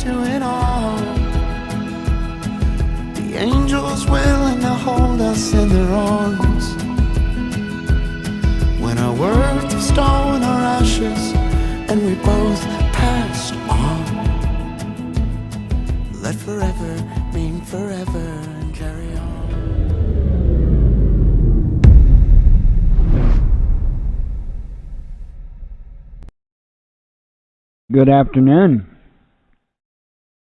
doing all. The angels willing to hold us in their arms. When our worth of stone or ashes, and we both passed on. Let forever mean forever and carry on. Good afternoon.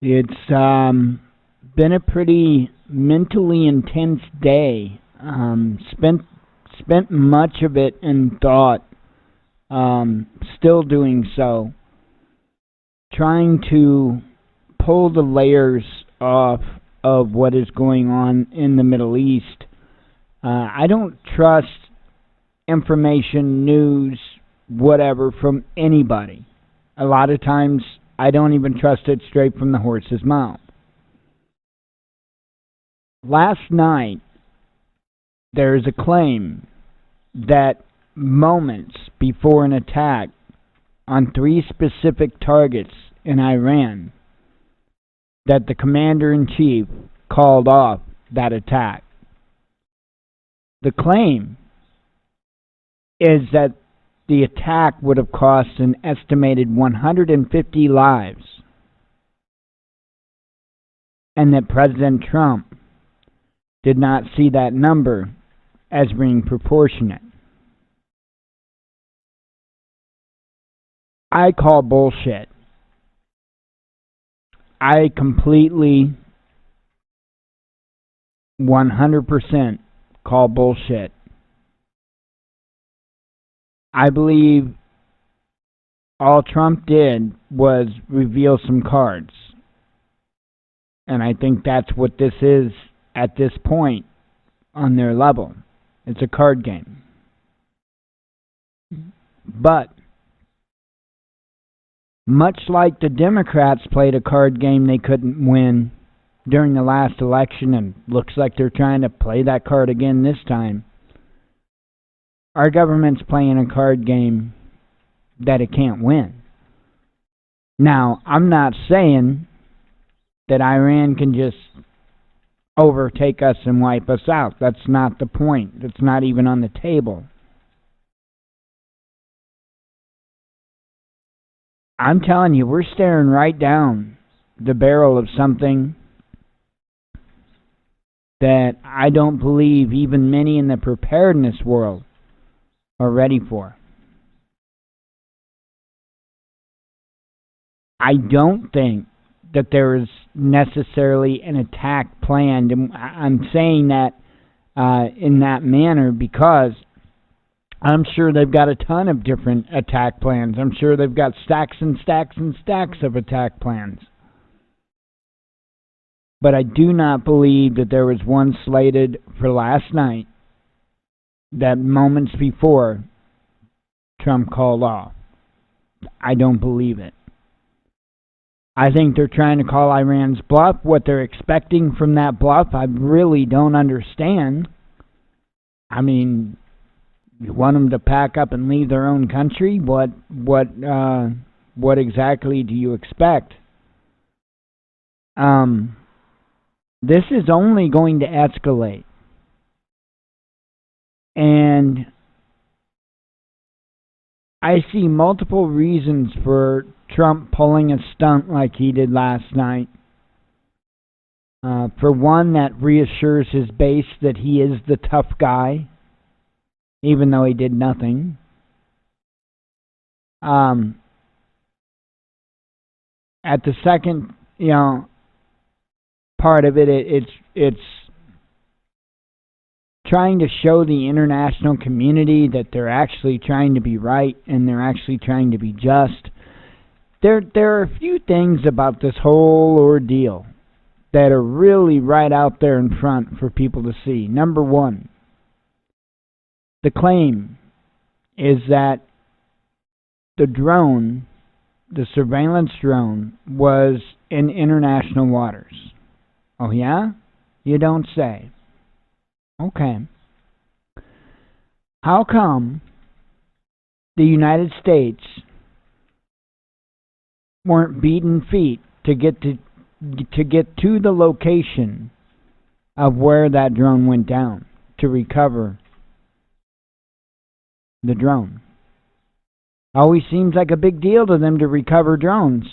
It's been a pretty mentally intense day. Spent much of it in thought. Still doing so. Trying to pull the layers off of what is going on in the Middle East. I don't trust information, news, whatever from anybody. A lot of times, I don't even trust it straight from the horse's mouth. Last night, there is a claim that moments before an attack on 3 specific targets in Iran, that the commander-in-chief called off that attack. The claim is that the attack would have cost an estimated 150 lives, and that President Trump did not see that number as being proportionate. I call bullshit. I completely 100% call bullshit. I believe all Trump did was reveal some cards. And I think that's what this is at this point on their level. It's a card game. But much like the Democrats played a card game they couldn't win during the last election, and looks like they're trying to play that card again this time, our government's playing a card game that it can't win. Now, I'm not saying that Iran can just overtake us and wipe us out. That's not the point. That's not even on the table. I'm telling you, we're staring right down the barrel of something that I don't believe even many in the preparedness world are ready for. I don't think that there is necessarily an attack planned, and I'm saying that in that manner because I'm sure they've got a ton of different attack plans. I'm sure they've got stacks and stacks and stacks of attack plans. But I do not believe that there was one slated for last night that moments before Trump called off. I don't believe it. I think they're trying to call Iran's bluff. What they're expecting from that bluff, I really don't understand. I mean, you want them to pack up and leave their own country? What exactly do you expect? This is only going to escalate. And I see multiple reasons for Trump pulling a stunt like he did last night. For one, that reassures his base that he is the tough guy, even though he did nothing. At the second, part of it, it's trying to show the international community that they're actually trying to be right and they're actually trying to be just. There are a few things about this whole ordeal that are really right out there in front for people to see. Number one, the claim is that the drone, the surveillance drone, was in international waters. Oh yeah? You don't say. Okay. How come the United States weren't beaten feet to get to the location of where that drone went down to recover the drone. Always seems like a big deal to them to recover drones.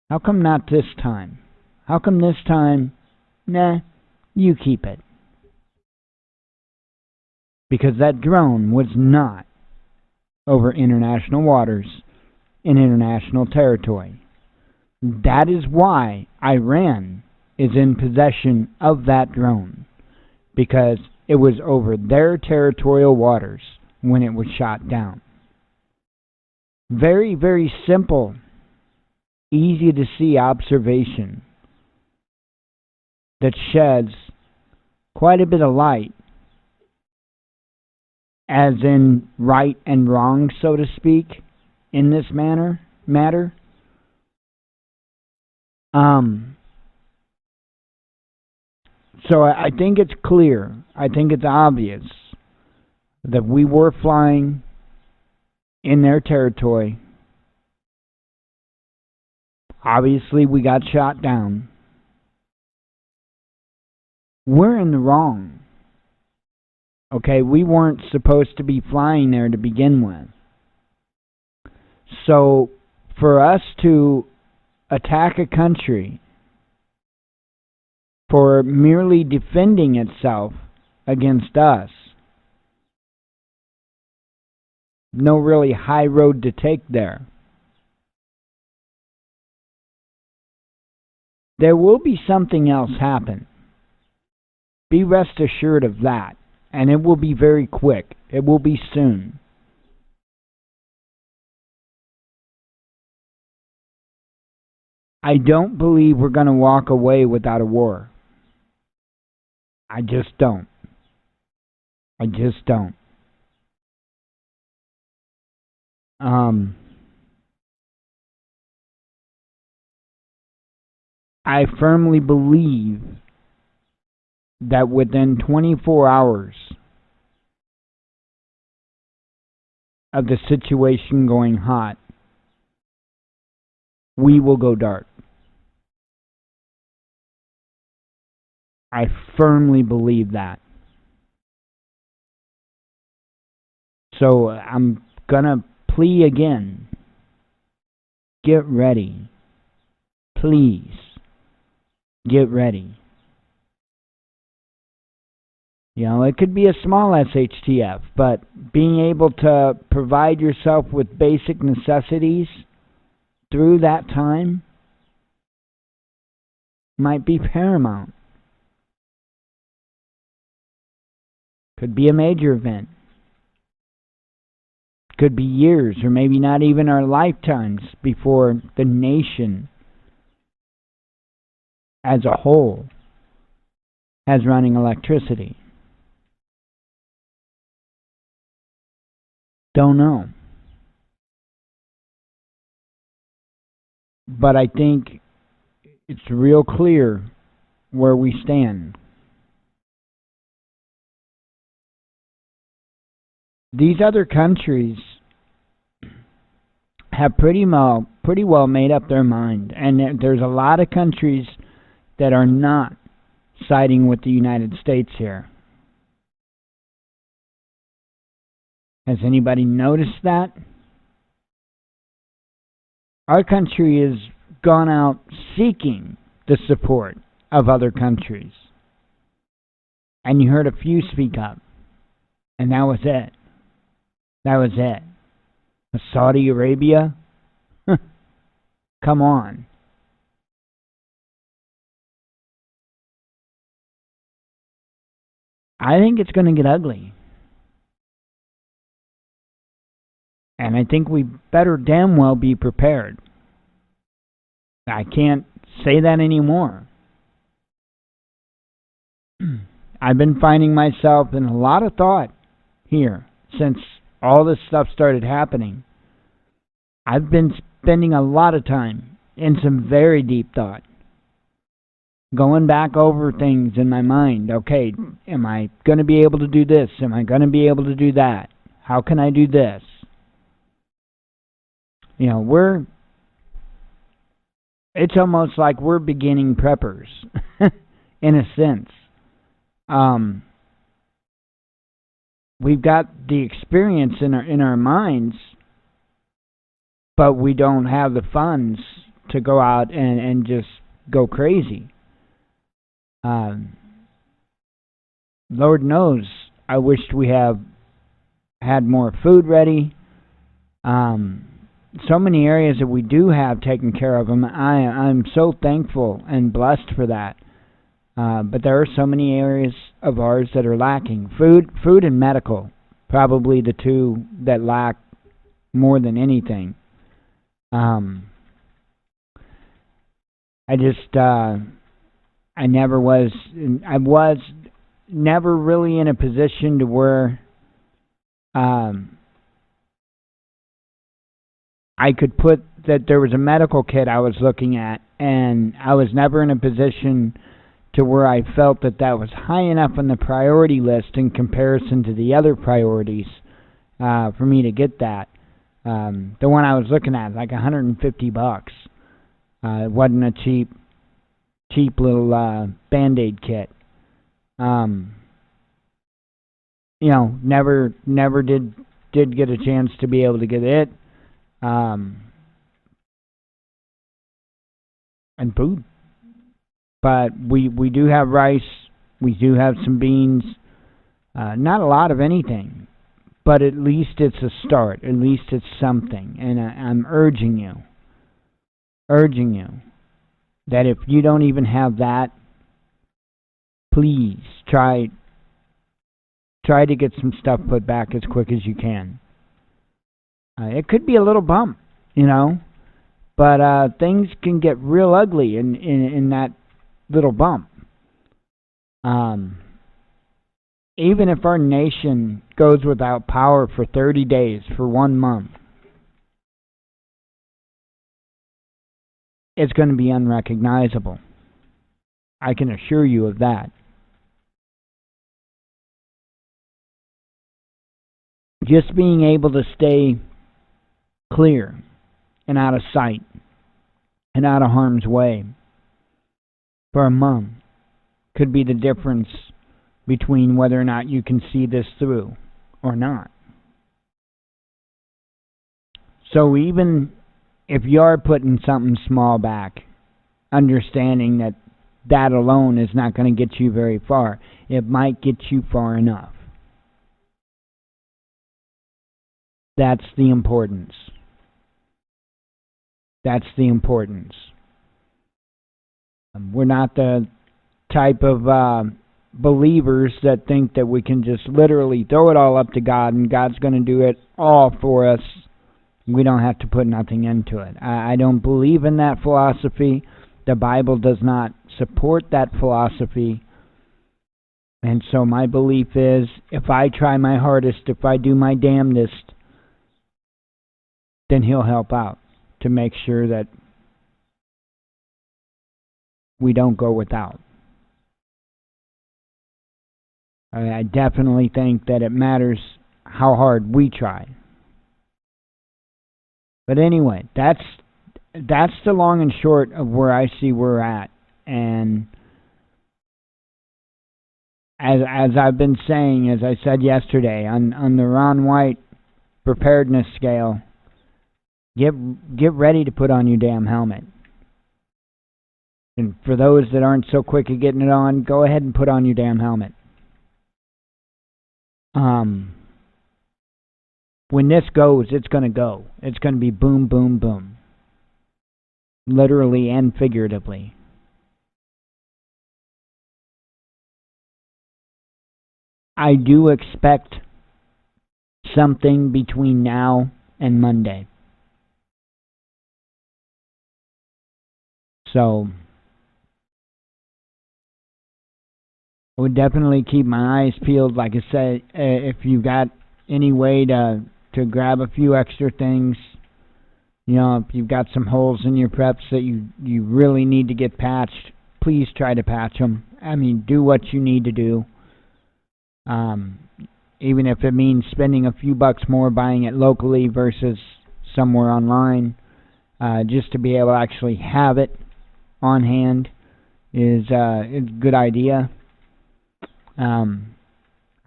How come not this time? How come this time, nah, you keep it? Because that drone was not over international waters in international territory. That is why Iran is in possession of that drone, because it was over their territorial waters when it was shot down. Very, very simple, easy to see observation that sheds quite a bit of light, as in right and wrong, so to speak, in this matter. So I think it's clear, I think it's obvious that we were flying in their territory. Obviously, we got shot down. We're in the wrong. Okay, we weren't supposed to be flying there to begin with. So, for us to attack a country for merely defending itself against us, no really high road to take there. There will be something else happen. Be rest assured of that. And it will be very quick. It will be soon. I don't believe we're going to walk away without a war. I just don't. I just don't. I firmly believe that within 24 hours of the situation going hot, we will go dark. I firmly believe that. So I'm gonna plea again. Get ready. Please, get ready. You know, it could be a small SHTF, but being able to provide yourself with basic necessities through that time might be paramount. Could be a major event. Could be years or maybe not even our lifetimes before the nation as a whole has running electricity. Don't know. But I think it's real clear where we stand. These other countries have pretty well made up their mind, and there's a lot of countries that are not siding with the United States here. Has anybody noticed that? Our country has gone out seeking the support of other countries. And you heard a few speak up. And that was it. That was it. Saudi Arabia? Come on. I think it's going to get ugly. And I think we better damn well be prepared. I can't say that anymore. I've been finding myself in a lot of thought here since all this stuff started happening. I've been spending a lot of time in some very deep thought. Going back over things in my mind. Okay, am I going to be able to do this? Am I going to be able to do that? How can I do this? You know, it's almost like we're beginning preppers, in a sense. Um, we've got the experience in our minds, but we don't have the funds to go out and just go crazy. Um, Lord knows, I wished we have had more food ready. Um, so many areas that we do have taken care of them. I'm so thankful and blessed for that. But there are so many areas of ours that are lacking. Food and medical, probably the two that lack more than anything. Um, I just, I never was, I was never really in a position to where um, I could put that there was a medical kit I was looking at, and I was never in a position to where I felt that that was high enough on the priority list in comparison to the other priorities for me to get that. The one I was looking at, like $150. It wasn't a cheap little Band-Aid kit. Never did get a chance to be able to get it. And food. But we do have rice. We do have some beans. Not a lot of anything, but at least it's a start. At least it's something. And I'm urging you that if you don't even have that, please try to get some stuff put back as quick as you can. It could be a little bump, but things can get real ugly in that little bump. Even if our nation goes without power for 30 days, for 1 month, it's going to be unrecognizable. I can assure you of that. Just being able to stay clear and out of sight and out of harm's way for a month could be the difference between whether or not you can see this through or not. So even if you are putting something small back, understanding that that alone is not going to get you very far, it might get you far enough. That's the importance. That's the importance. We're not the type of believers that think that we can just literally throw it all up to God and God's going to do it all for us. We don't have to put nothing into it. I don't believe in that philosophy. The Bible does not support that philosophy. And so my belief is, if I try my hardest, if I do my damnedest, then He'll help out to make sure that we don't go without. I definitely think that it matters how hard we try. But anyway, that's the long and short of where I see we're at. And as I've been saying, as I said yesterday, on the Ron White preparedness scale, get ready to put on your damn helmet. And for those that aren't so quick at getting it on, go ahead and put on your damn helmet. When this goes, it's going to go. It's going to be boom, boom, boom. Literally and figuratively. I do expect something between now and Monday. So I would definitely keep my eyes peeled. Like I said, if you got any way to grab a few extra things, if you've got some holes in your preps that you really need to get patched, please try to patch them. I mean, do what you need to do. Even if it means spending a few bucks more buying it locally versus somewhere online. just to be able to actually have it on hand is a good idea. I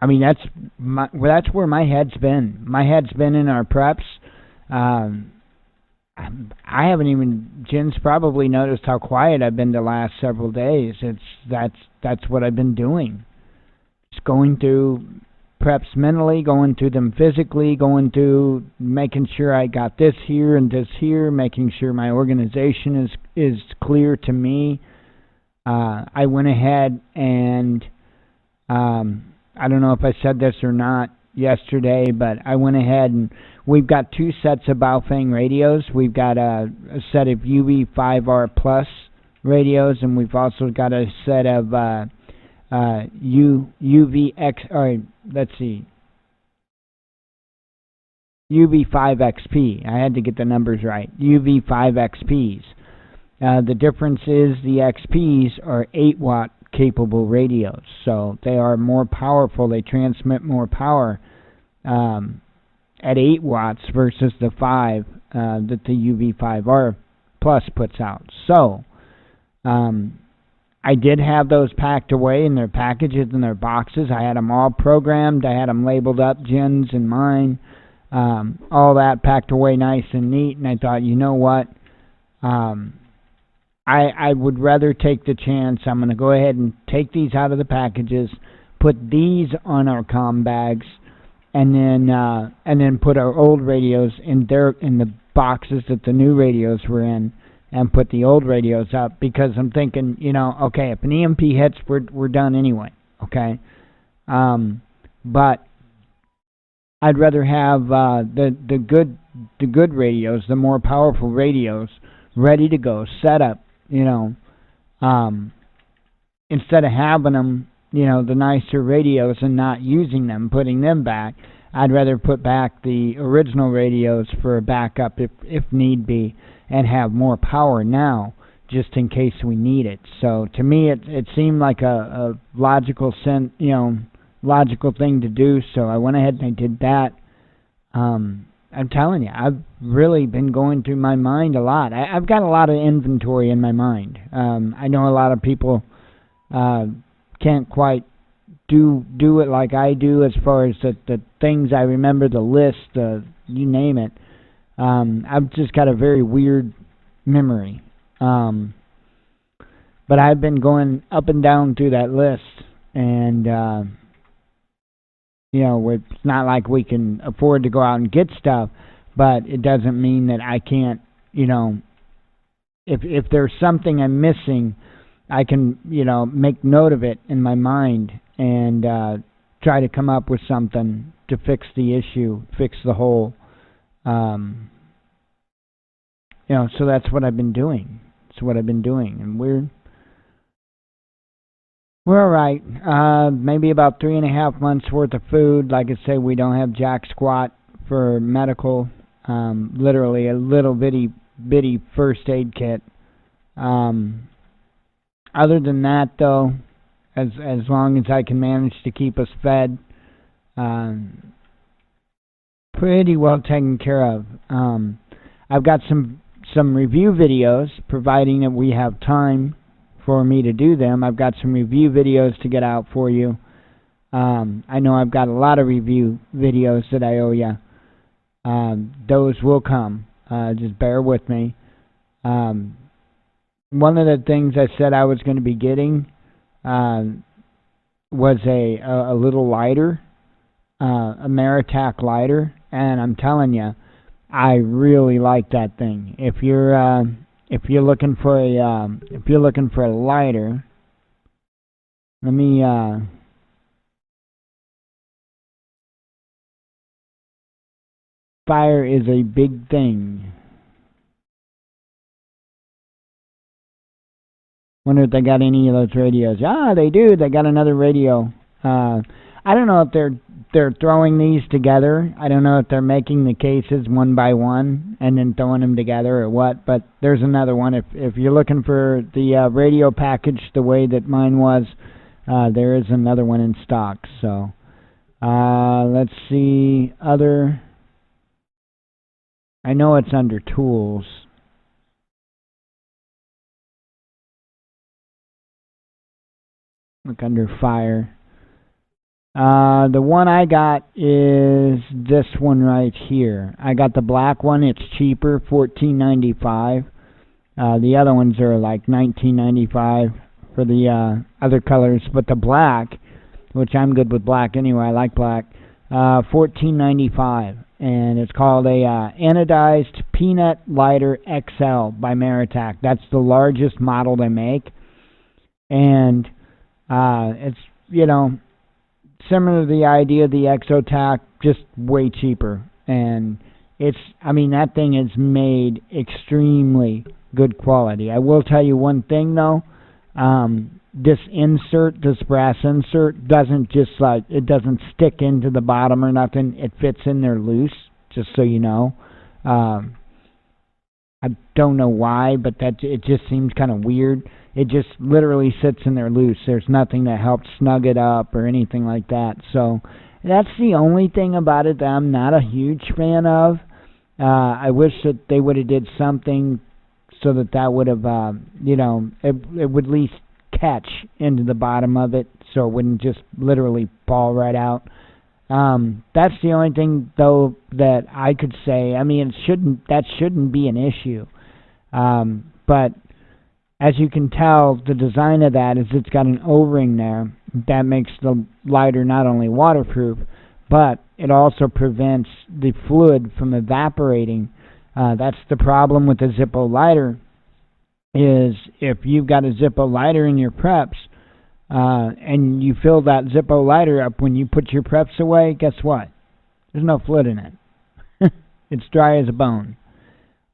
mean, that's where my head's been. My head's been in our preps. I haven't even, Jen's probably noticed how quiet I've been the last several days. That's what I've been doing. Just going through preps mentally, going through them physically, going through making sure I got this here and this here, making sure my organization is clear to me. I went ahead and I don't know if I said this or not yesterday, but I went ahead and we've got 2 sets of Baofeng radios. We've got a set of UV5R Plus radios, and we've also got a set of UV5XP. I had to get the numbers right. UV5XPs. The difference is the XPs are 8-watt capable radios, so they are more powerful. They transmit more power at 8 watts versus the 5 that the UV5R Plus puts out. So I did have those packed away in their packages and their boxes. I had them all programmed. I had them labeled up, Jen's and mine, all that packed away nice and neat. And I thought, you know what? I would rather take the chance. I'm going to go ahead and take these out of the packages, put these on our comm bags, and then put our old radios in the boxes that the new radios were in, and put the old radios up, because I'm thinking, okay, if an EMP hits, we're done anyway. Okay, but I'd rather have the good radios, the more powerful radios, ready to go, set up. Instead of having them, the nicer radios and not using them, putting them back, I'd rather put back the original radios for a backup if need be, and have more power now, just in case we need it. So to me, it seemed like a logical logical thing to do. So I went ahead and I did that. I'm telling you, I've really been going through my mind a lot. I've got a lot of inventory in my mind. I know a lot of people can't quite do it like I do, as far as the things I remember, the list, you name it. I've just got a very weird memory. But I've been going up and down through that list, and it's not like we can afford to go out and get stuff, but it doesn't mean that I can't, if there's something I'm missing, I can, make note of it in my mind and try to come up with something to fix the issue, fix the hole. So that's what I've been doing. And we're all right. Maybe about 3.5 months worth of food. Like I say, we don't have jack squat for medical. Literally a little bitty first aid kit. Other than that, though, as long as I can manage to keep us fed, pretty well taken care of. I've got some review videos, providing that we have time for me to do them. I've got some review videos to get out for you. I know I've got a lot of review videos that I owe you. Those will come. Just bear with me. One of the things I said I was going to be getting was a little lighter, a Maritac lighter, and I'm telling you, I really like that thing. If you're looking for a lighter, let me fire is a big thing. Wonder if they got any of those radios. They do. They got another radio. I don't know if they're throwing these together. I don't know if they're making the cases one by one and then throwing them together or what, but there's another one. If you're looking for the radio package the way that mine was, there is another one in stock. So let's see. I know it's under tools. Look under fire. The one I got is this one right here. I got the black one. It's cheaper, $14.95. The other ones are like $19.95 for the other colors, but the black, which I'm good with black anyway. I like black. $14.95, and it's called a anodized peanut lighter XL by Maritac. That's the largest model they make, and it's similar to the idea of the Exotac, just way cheaper. And that thing is made extremely good quality. I will tell you one thing though, this brass insert doesn't it doesn't stick into the bottom or nothing. It fits in there loose, just so you know. I don't know why, but it just seems kind of weird. It just literally sits in there loose. There's nothing that helps snug it up or anything like that. So that's the only thing about it that I'm not a huge fan of. I wish that they would have did something so that would have, it would at least catch into the bottom of it, so it wouldn't just literally fall right out. That's the only thing, though, that I could say. I mean, that shouldn't be an issue. But as you can tell, the design of that is it's got an O-ring there that makes the lighter not only waterproof, but it also prevents the fluid from evaporating. That's the problem with the Zippo lighter, is if you've got a Zippo lighter in your preps, and you fill that Zippo lighter up when you put your preps away, guess what? There's no fluid in it. It's dry as a bone.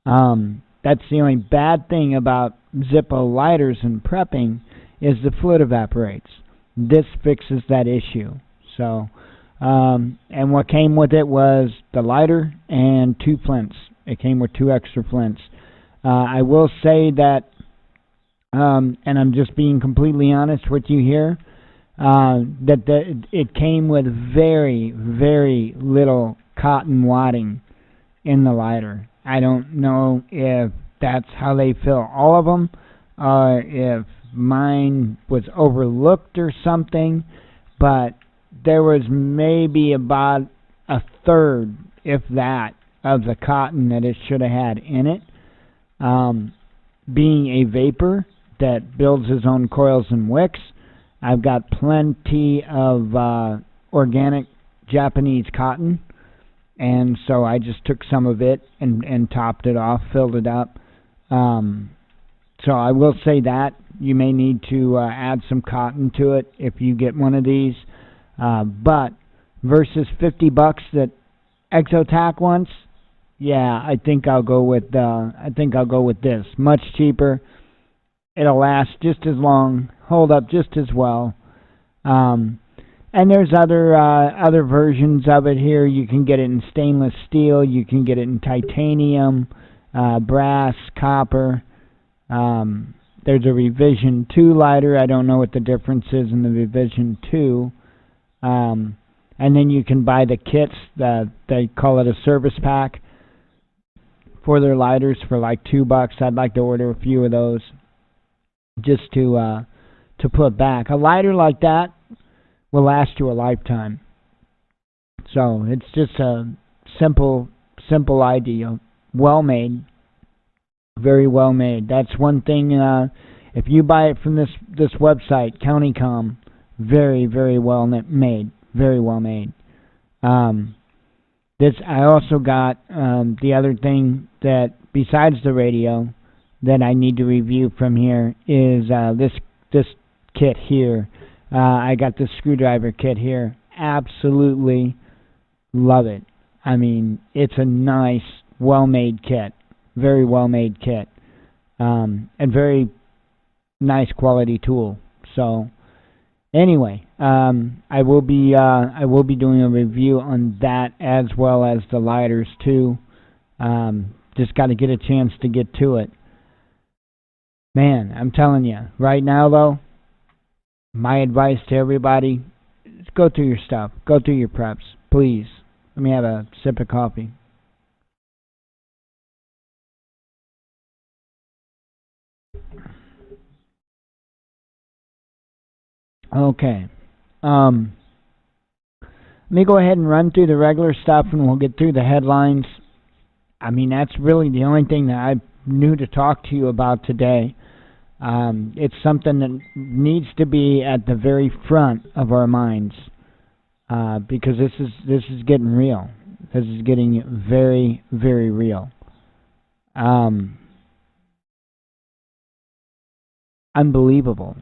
That's the only bad thing about Zippo lighters and prepping, is the fluid evaporates. This fixes that issue. So, and what came with it was the lighter and 2 flints. It came with 2 extra flints. I will say that, and I'm just being completely honest with you here, it came with very, very little cotton wadding in the lighter. I don't know if that's how they fill all of them, or if mine was overlooked or something, but there was maybe about a third, if that, of the cotton that it should have had in it. Being a vapor that builds his own coils and wicks, I've got plenty of organic Japanese cotton, and so I just took some of it and topped it off, filled it up. So I will say that you may need to add some cotton to it if you get one of these. But versus $50 that Exotac wants, yeah, I think I'll go with this. Much cheaper. It'll last just as long, hold up just as well. And there's other versions of it here. You can get it in stainless steel. You can get it in titanium, brass, copper. There's a Revision 2 lighter. I don't know what the difference is in the Revision 2. And then you can buy the kits. They call it a service pack for their lighters for like $2. I'd like to order a few of those just to put back. A lighter like that will last you a lifetime. So it's just a simple idea. Well made. Very well made. That's one thing. If you buy it from this website, CountyCom, very, very well made. Very well made. I also got the other thing that, besides the radio, that I need to review from here is this kit here. I got this screwdriver kit here. Absolutely love it. I mean, it's a nice, well-made kit. Very well-made kit. And very nice quality tool. So, anyway, I will be doing a review on that as well as the lighters too. Just got to get a chance to get to it. Man, I'm telling you, right now though, my advice to everybody is go through your stuff. Go through your preps. Please. Let me have a sip of coffee. Okay. Um, Let me go ahead and run through the regular stuff and we'll get through the headlines. I mean, that's really the only thing that I knew to talk to you about today. It's something that needs to be at the very front of our minds because this is getting real. This is getting very, very real. Um, Unbelievable.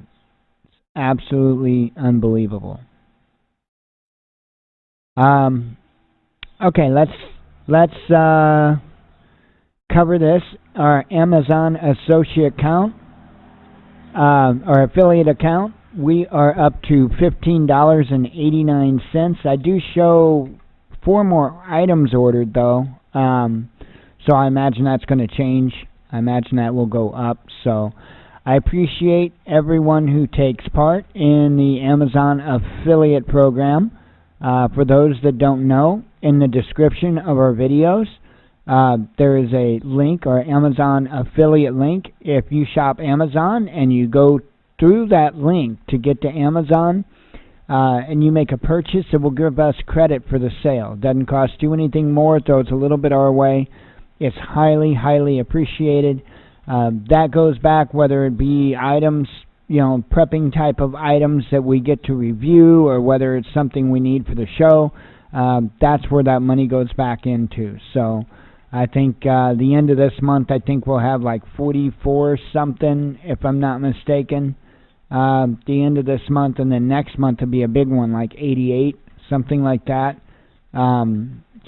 Absolutely unbelievable. Um, okay, let's cover this. Our Amazon associate account, our affiliate account, we are up to $15.89. I do show 4 more items ordered though, so I imagine that's going to change. I imagine that will go up. So I appreciate everyone who takes part in the Amazon affiliate program. For those that don't know, in the description of our videos, there is a link or Amazon affiliate link. If you shop Amazon and you go through that link to get to Amazon and you make a purchase, it will give us credit for the sale. It doesn't cost you anything more. It throws a little bit our way. It's highly, highly appreciated. That goes back whether it be items, prepping type of items that we get to review or whether it's something we need for the show. That's where that money goes back into. So I think the end of this month, I think we'll have like 44 something, if I'm not mistaken, the end of this month, and then next month will be a big one, like 88, something like that.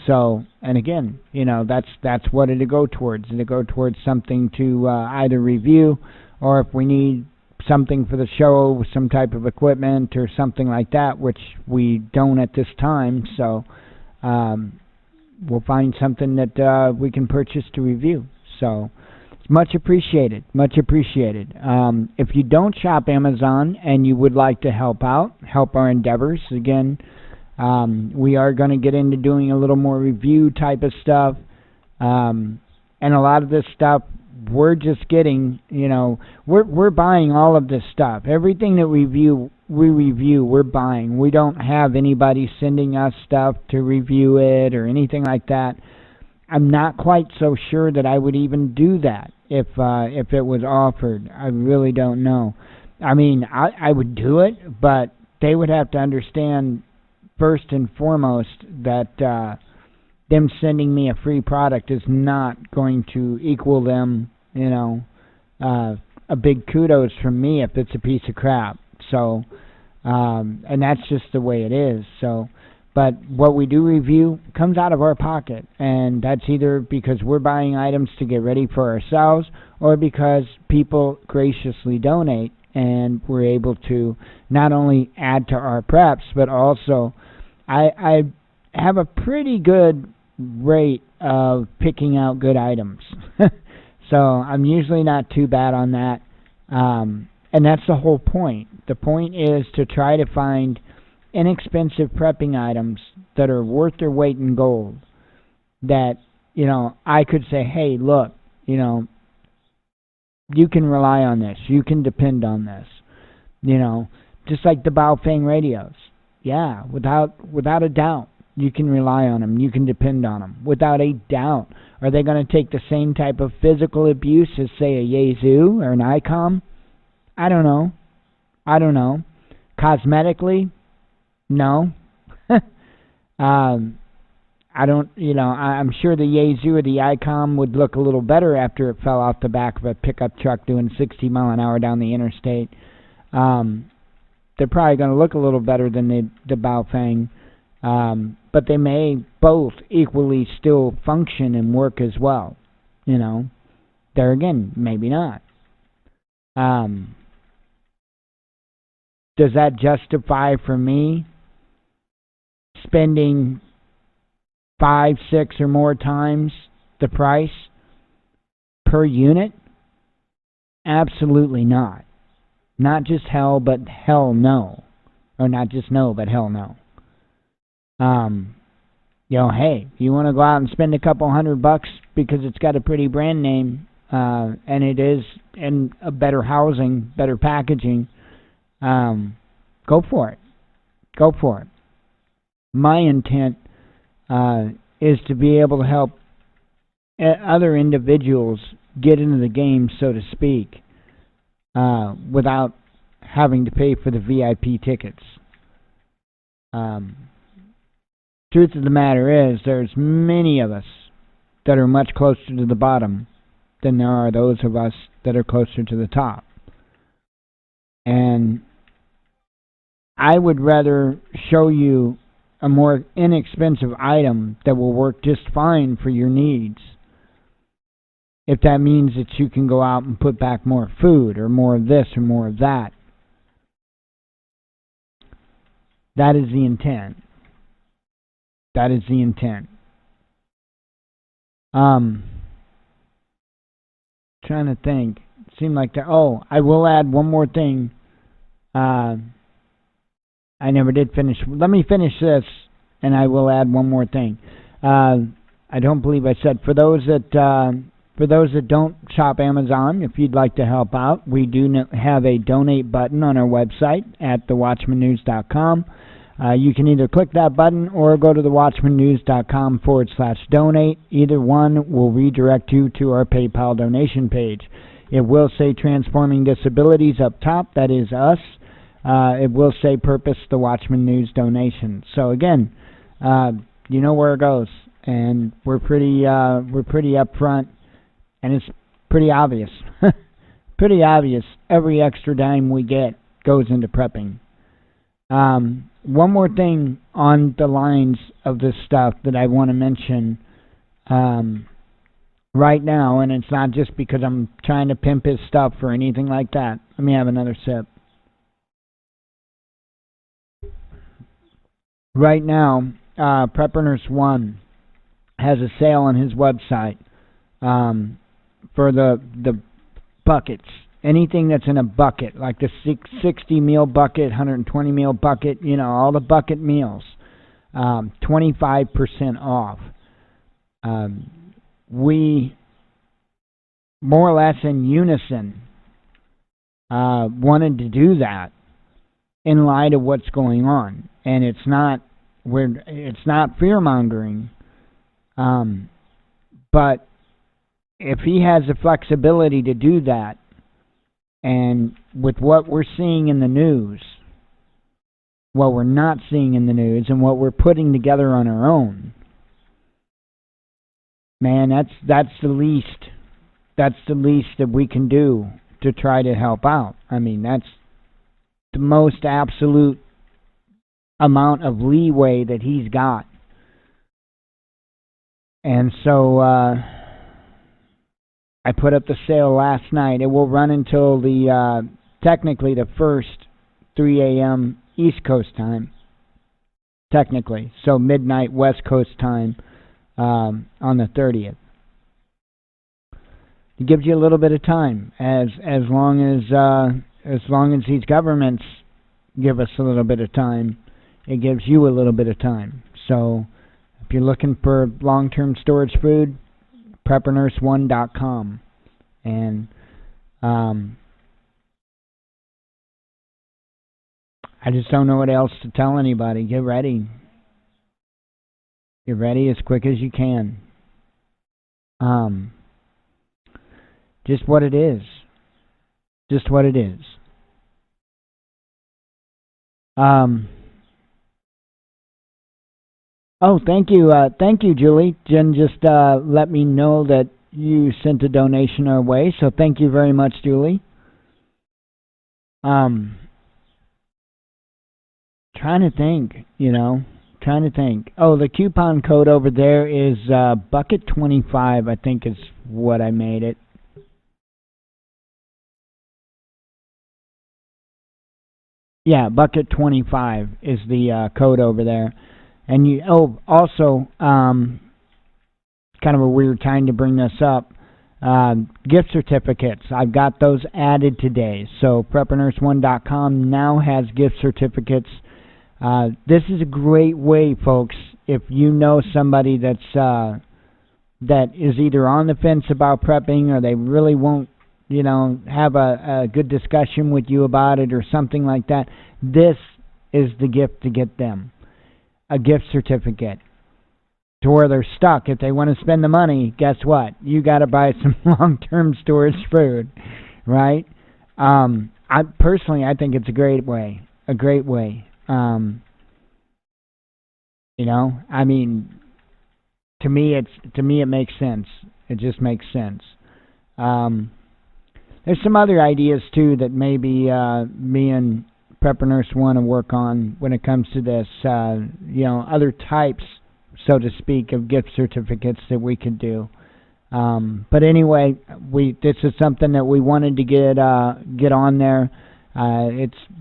So, and again, that's what it'll go towards. It'll go towards something to either review, or if we need something for the show, some type of equipment or something like that, which we don't at this time. So, we'll find something that we can purchase to review. So it's much appreciated, much appreciated. If you don't shop Amazon and you would like to help out, help our endeavors, again, we are going to get into doing a little more review type of stuff. And a lot of this stuff we're just getting, we're buying all of this stuff. Everything that we review, we're buying. We don't have anybody sending us stuff to review it or anything like that. I'm not quite so sure that I would even do that if it was offered. I really don't know. I mean, I would do it, but they would have to understand first and foremost that them sending me a free product is not going to equal them, a big kudos from me if it's a piece of crap. So, and that's just the way it is. So, but what we do review comes out of our pocket, and that's either because we're buying items to get ready for ourselves or because people graciously donate and we're able to not only add to our preps, but also I have a pretty good rate of picking out good items. So I'm usually not too bad on that. And that's the whole point. The point is to try to find inexpensive prepping items that are worth their weight in gold. That, I could say, hey, look, you can rely on this. You can depend on this. Just like the Baofeng radios. Yeah, without a doubt. You can rely on them. You can depend on them. Without a doubt. Are they going to take the same type of physical abuse as, say, a Yaesu or an ICOM? I don't know. Cosmetically? No. I don't, I'm sure the Yaesu or the ICOM would look a little better after it fell off the back of a pickup truck doing 60 mile an hour down the interstate. They're probably going to look a little better than the Baofeng. But they may both equally still function and work as well. There again, maybe not. Does that justify for me spending 5, 6, or more times the price per unit? Absolutely not. Not just hell, but hell no. Or not just no, but hell no. Hey, if you want to go out and spend a couple $100 because it's got a pretty brand name, and it is in a better housing, better packaging, go go for it. Go for it. My intent is to be able to help other individuals get into the game, so to speak, without having to pay for the VIP tickets. Truth of the matter is, there's many of us that are much closer to the bottom than there are those of us that are closer to the top. And I would rather show you a more inexpensive item that will work just fine for your needs, if that means that you can go out and put back more food or more of this or more of that. That is the intent. That is the intent. Trying to think. It seemed like that. Oh, I will add one more thing. I never did finish. Let me finish this, and I will add one more thing. I don't believe I said, for those that don't shop Amazon, if you'd like to help out, we do have a donate button on our website at thewatchmannews.com. You can either click that button or go to thewatchmannews.com/donate. Either one will redirect you to our PayPal donation page. It will say Transforming Disabilities up top. That is us. It will say Purpose the Watchman News donation. So again, you know where it goes, and we're pretty upfront, and it's pretty obvious. Pretty obvious. Every extra dime we get goes into prepping. One more thing on the lines of this stuff that I want to mention right now, and it's not just because I'm trying to pimp his stuff or anything like that. Let me have another sip. Right now, Prepper Nurse 1 has a sale on his website for the buckets. Anything that's in a bucket, like the 60 meal bucket, 120 meal bucket, all the bucket meals, 25% off. We, more or less in unison, wanted to do that in light of what's going on. And it's not fear-mongering, but if he has the flexibility to do that, and with what we're seeing in the news, what we're not seeing in the news, and what we're putting together on our own, man, that's the least that we can do to try to help out. I mean, that's the most absolute amount of leeway that he's got. And so I put up the sale last night. It will run until technically the first 3 a.m. East Coast time, technically. So midnight West Coast time on the 30th. It gives you a little bit of time, as long as these governments give us a little bit of time, it gives you a little bit of time. So if you're looking for long-term storage food, preppernurse1.com. And I just don't know what else to tell anybody. Get ready. Get ready as quick as you can. Just what it is. Just what it is. Oh, thank you, Julie. Jen just let me know that you sent a donation our way, so thank you very much, Julie. Trying to think, trying to think. Oh, the coupon code over there is Bucket25, I think is what I made it. Yeah, Bucket25 is the code over there. And also, kind of a weird time to bring this up, gift certificates. I've got those added today. So preppernurse1.com now has gift certificates. This is a great way, folks, if you know somebody that is either on the fence about prepping, or they really won't, have a good discussion with you about it or something like that. This is the gift to get them. A gift certificate. To where they're stuck. If they want to spend the money, guess what? You got to buy some long-term storage food, right? I personally, I think it's a great way. A great way. I mean, to me, it makes sense. It just makes sense. There's some other ideas too that maybe me and Prepper Nurse want to work on when it comes to this. Other types, so to speak, of gift certificates that we could do. But anyway, this is something that we wanted to get on there.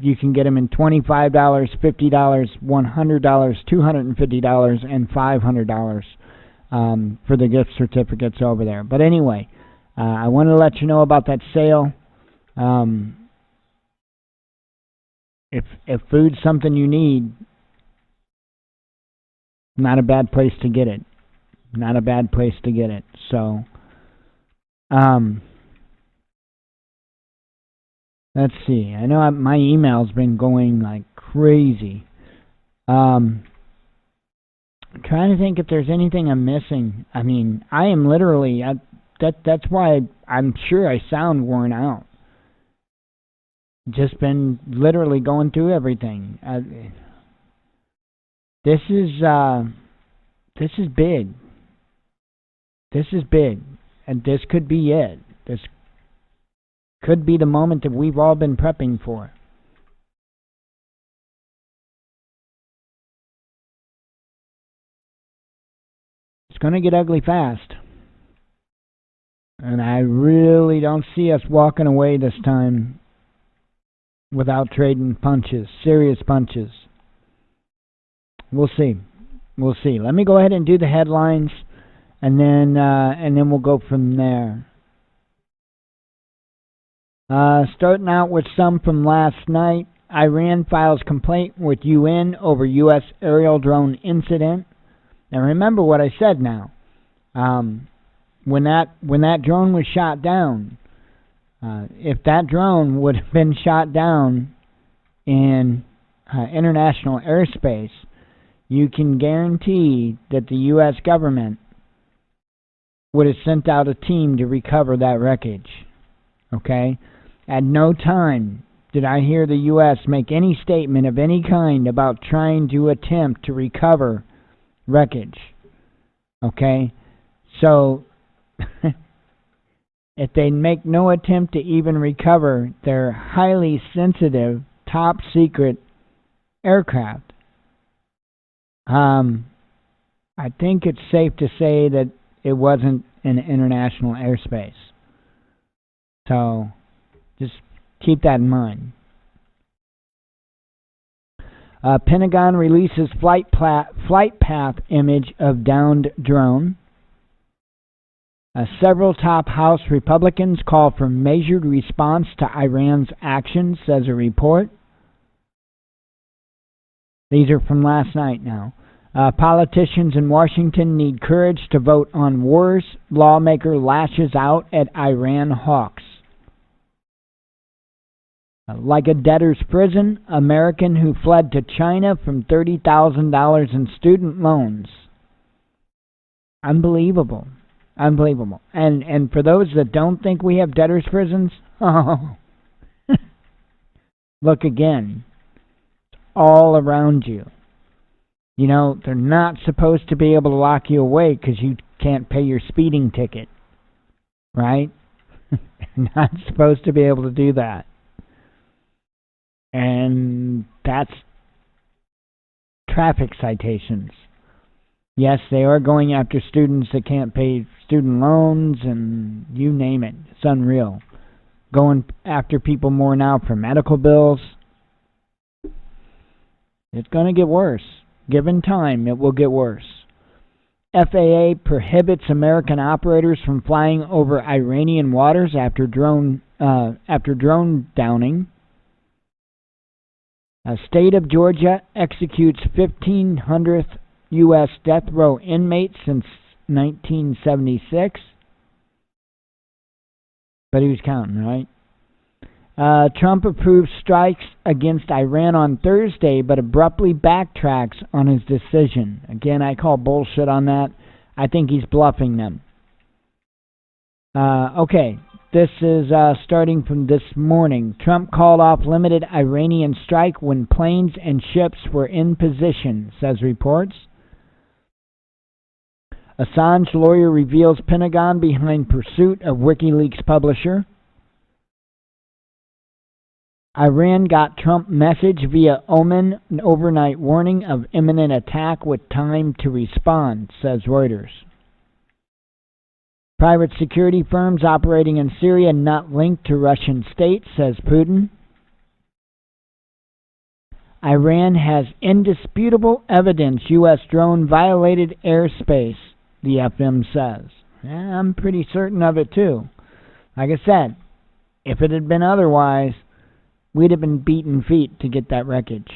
You can get them in $25, $50, $100, $250, and $500 for the gift certificates over there. But anyway, I want to let you know about that sale. If food's something you need, not a bad place to get it. Not a bad place to get it. So, let's see. I know my email's been going like crazy. I'm trying to think if there's anything I'm missing. I mean, I am literally... That's why I'm sure I sound worn out. Just been literally going through everything. This is big. This is big, and this could be it. This could be the moment that we've all been prepping for. It's going to get ugly fast. And I really don't see us walking away this time without trading punches, serious punches. We'll see. We'll see. Let me go ahead and do the headlines, and then we'll go from there. Starting out with some from last night. Iran files complaint with UN over U.S. aerial drone incident. Now remember what I said now. When that drone was shot down, if that drone would have been shot down in international airspace, you can guarantee that the U.S. government would have sent out a team to recover that wreckage. Okay? At no time did I hear the U.S. make any statement of any kind about trying to attempt to recover wreckage. Okay? So, if they make no attempt to even recover their highly sensitive, top secret aircraft, I think it's safe to say that it wasn't in international airspace. So, just keep that in mind. Pentagon releases flight path image of downed drone. Several top House Republicans call for measured response to Iran's actions, says a report. These are from last night now. Politicians in Washington need courage to vote on wars. Lawmaker lashes out at Iran hawks. Like a debtor's prison, American who fled to China from $30,000 in student loans. Unbelievable. Unbelievable. And for those that don't think we have debtor's prisons, look again. It's all around you. You know, they're not supposed to be able to lock you away because you can't pay your speeding ticket. Right? They're not supposed to be able to do that. And that's traffic citations. Yes, they are going after students that can't pay student loans and you name it. It's unreal. Going after people more now for medical bills. It's going to get worse. Given time, it will get worse. FAA prohibits American operators from flying over Iranian waters after drone downing. State of Georgia executes 1,500th U.S. death row inmate since 1976. But who's counting, right? Trump approved strikes against Iran on Thursday, but abruptly backtracks on his decision. Again, I call bullshit on that. I think he's bluffing them. Okay, this is starting from this morning. Trump called off limited Iranian strike when planes and ships were in position, says reports. Assange lawyer reveals Pentagon behind pursuit of WikiLeaks publisher. Iran got Trump message via Oman, an overnight warning of imminent attack with time to respond, says Reuters. Private security firms operating in Syria not linked to Russian state, says Putin. Iran has indisputable evidence U.S. drone violated airspace, the FM says. I'm pretty certain of it too. Like I said, if it had been otherwise, we'd have been beating feet to get that wreckage.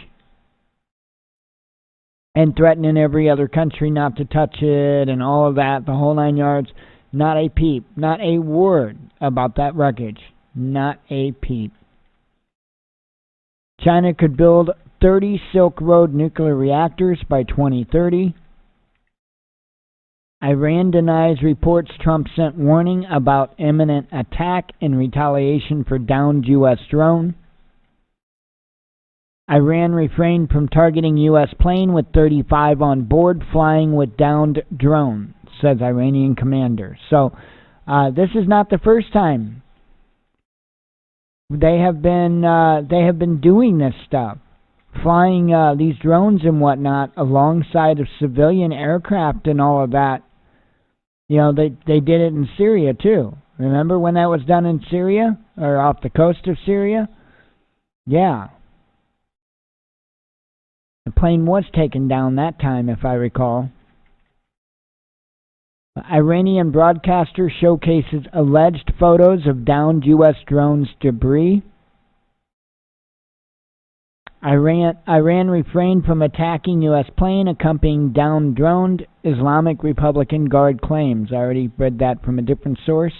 And threatening every other country not to touch it and all of that, the whole 9 yards. Not a peep, not a word about that wreckage. Not a peep. China could build 30 Silk Road nuclear reactors by 2030. Iran denies reports Trump sent warning about imminent attack in retaliation for downed U.S. drone. Iran refrained from targeting U.S. plane with 35 on board flying with downed drone, says Iranian commander. So this is not the first time they have been doing this stuff, flying these drones and whatnot alongside of civilian aircraft and all of that. You know, they did it in Syria too. Remember when that was done in Syria or off the coast of Syria? Yeah. The plane was taken down that time, if I recall. Iranian broadcaster showcases alleged photos of downed U.S. drones debris. Iran refrained from attacking U.S. plane accompanying downed drone, Islamic Republican Guard claims. I already read that from a different source.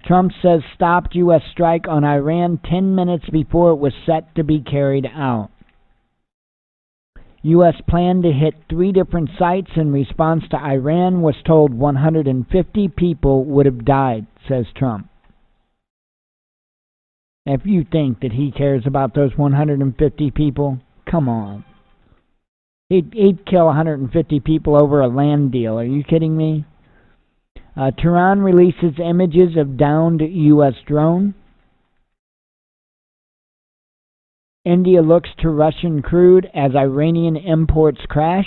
Trump says stopped U.S. strike on Iran 10 minutes before it was set to be carried out. U.S. planned to hit 3 different sites in response to Iran, was told 150 people would have died, says Trump. If you think that he cares about those 150 people, come on. He'd kill 150 people over a land deal. Are you kidding me? Tehran releases images of downed U.S. drone. India looks to Russian crude as Iranian imports crash.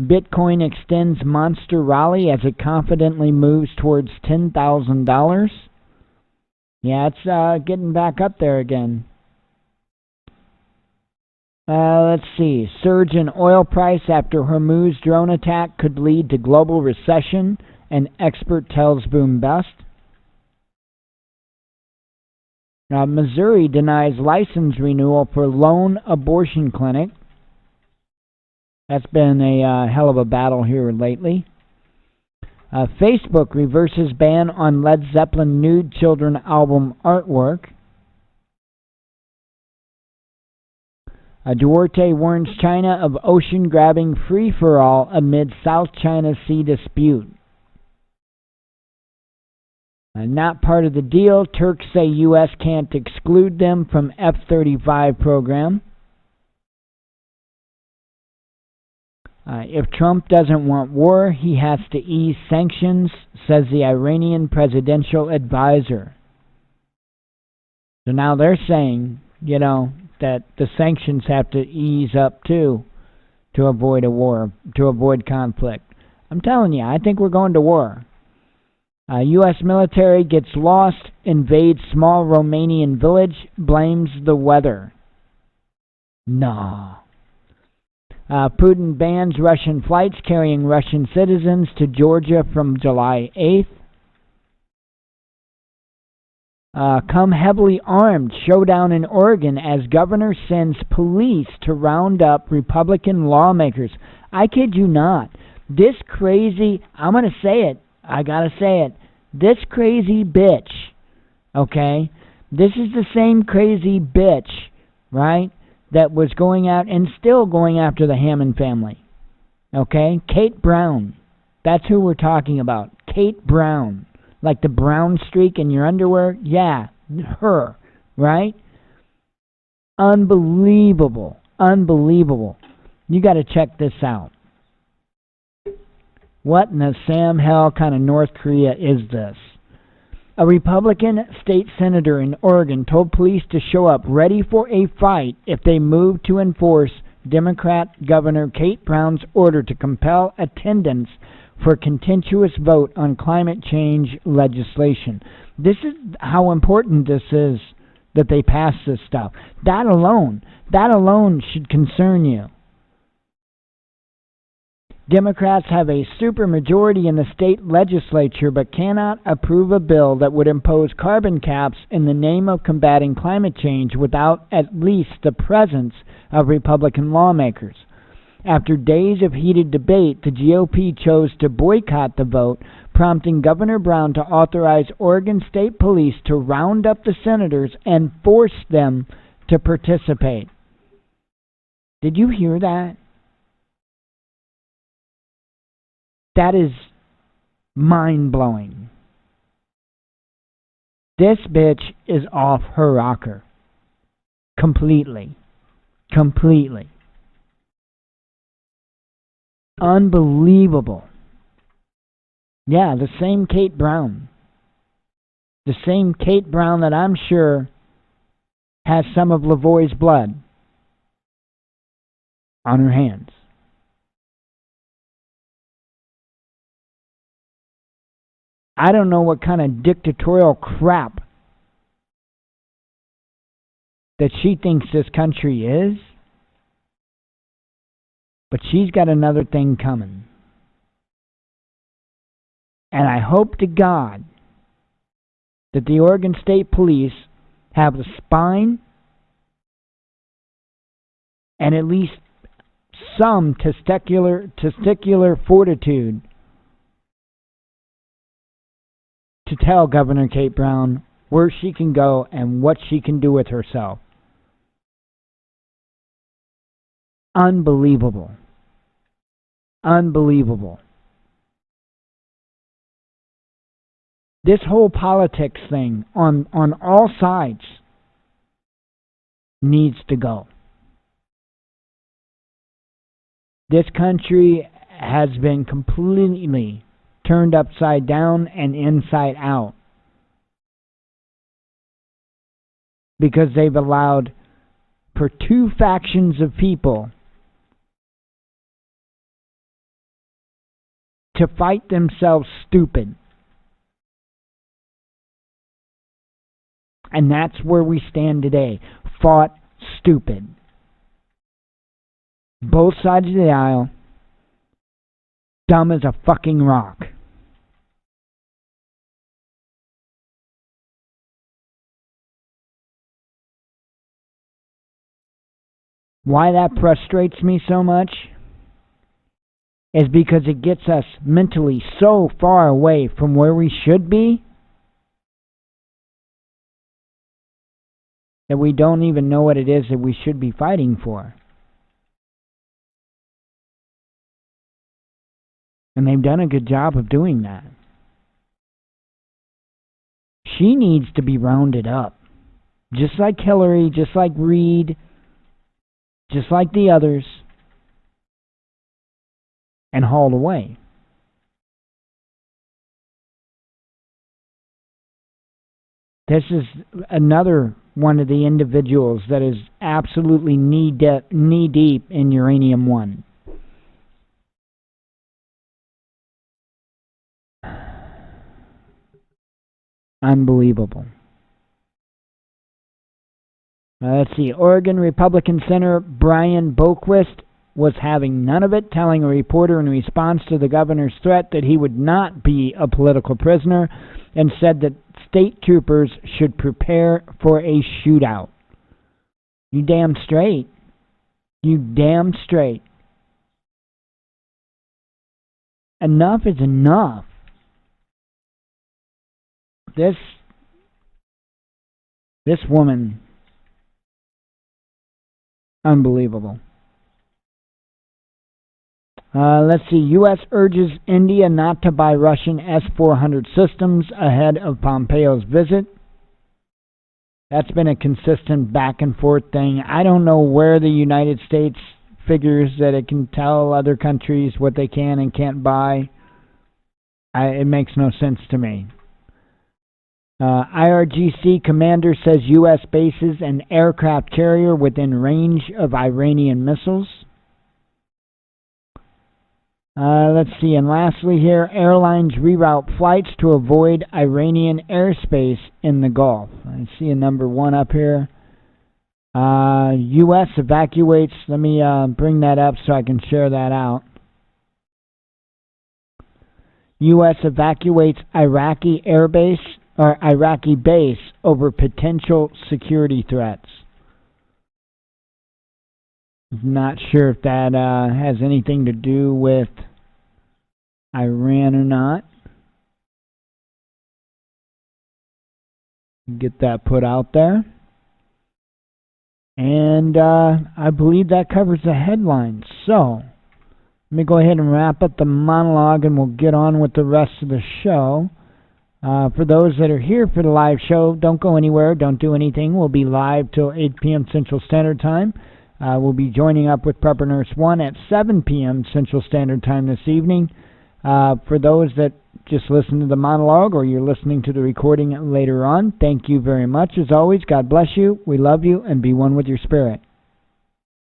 Bitcoin extends monster rally as it confidently moves towards $10,000. Yeah, it's getting back up there again. Let's see. Surge in oil price after Hormuz drone attack could lead to global recession, an expert tells boom bust. Missouri denies license renewal for lone abortion clinic. That's been a hell of a battle here lately. Facebook reverses ban on Led Zeppelin nude children album artwork. Duarte warns China of ocean grabbing free-for-all amid South China Sea dispute. Not part of the deal. Turks say U.S. can't exclude them from F-35 program. If Trump doesn't want war, he has to ease sanctions, says the Iranian presidential advisor. So now they're saying, that the sanctions have to ease up too to avoid a war, to avoid conflict. I'm telling you, I think we're going to war. U.S. military gets lost, invades small Romanian village, blames the weather. No. Putin bans Russian flights carrying Russian citizens to Georgia from July 8th. Come heavily armed, showdown in Oregon as governor sends police to round up Republican lawmakers. I kid you not. This crazy, I'm going to say it, I got to say it, this crazy bitch Okay? This is the same crazy bitch, right, that was going out and still going after the Hammond family. Okay? Kate Brown. That's who we're talking about. Kate Brown. Like the brown streak in your underwear? Yeah, her, right? Unbelievable. Unbelievable. You got to check this out. What in the Sam hell kind of North Korea is this? A Republican state senator in Oregon told police to show up ready for a fight if they moved to enforce Democrat Governor Kate Brown's order to compel attendance for a contentious vote on climate change legislation. This is how important this is that they pass this stuff. That alone should concern you. Democrats have a supermajority in the state legislature but cannot approve a bill that would impose carbon caps in the name of combating climate change without at least the presence of Republican lawmakers. After days of heated debate, the GOP chose to boycott the vote, prompting Governor Brown to authorize Oregon State Police to round up the senators and force them to participate. Did you hear that? That is mind-blowing. This bitch is off her rocker. Completely. Completely. Unbelievable. Yeah, the same Kate Brown. The same Kate Brown that I'm sure has some of Lavoie's blood on her hands. I don't know what kind of dictatorial crap that she thinks this country is, but she's got another thing coming. And I hope to God that the Oregon State Police have the spine and at least some testicular fortitude to tell Governor Kate Brown where she can go and what she can do with herself. Unbelievable. Unbelievable. This whole politics thing on all sides needs to go. This country has been completely turned upside down and inside out because they've allowed for two factions of people to fight themselves stupid. And that's where we stand today. Fought stupid. Both sides of the aisle, dumb as a fucking rock. Why that frustrates me so much is because it gets us mentally so far away from where we should be that we don't even know what it is that we should be fighting for. And they've done a good job of doing that. She needs to be rounded up. Just like Hillary, just like Reid, just like the others, and hauled away. This is another one of the individuals that is absolutely knee-deep in uranium-1. Unbelievable. Let's see. Oregon Republican Senator Brian Boquist was having none of it, telling a reporter in response to the governor's threat that he would not be a political prisoner, and said that state troopers should prepare for a shootout. You damn straight. You damn straight. Enough is enough. This This woman, unbelievable. Let's see. U.S. urges India not to buy Russian S-400 systems ahead of Pompeo's visit. That's been a consistent back and forth thing. I don't know where the United States figures that it can tell other countries what they can and can't buy. It makes no sense to me. IRGC commander says U.S. bases an aircraft carrier within range of Iranian missiles. Let's see, and lastly here, airlines reroute flights to avoid Iranian airspace in the Gulf. I see a number 1 up here. U.S. evacuates, let me bring that up so I can share that out. U.S. evacuates Iraqi airbase or Iraqi base over potential security threats. Not sure if that has anything to do with Iran or not. Get that put out there. And I believe that covers the headlines. So, let me go ahead and wrap up the monologue and we'll get on with the rest of the show. For those that are here for the live show, don't go anywhere, don't do anything. We'll be live till 8 p.m. Central Standard Time. We'll be joining up with Prepper Nurse 1 at 7 p.m. Central Standard Time this evening. For those that just listen to the monologue or you're listening to the recording later on, thank you very much. As always, God bless you. We love you and be one with your spirit.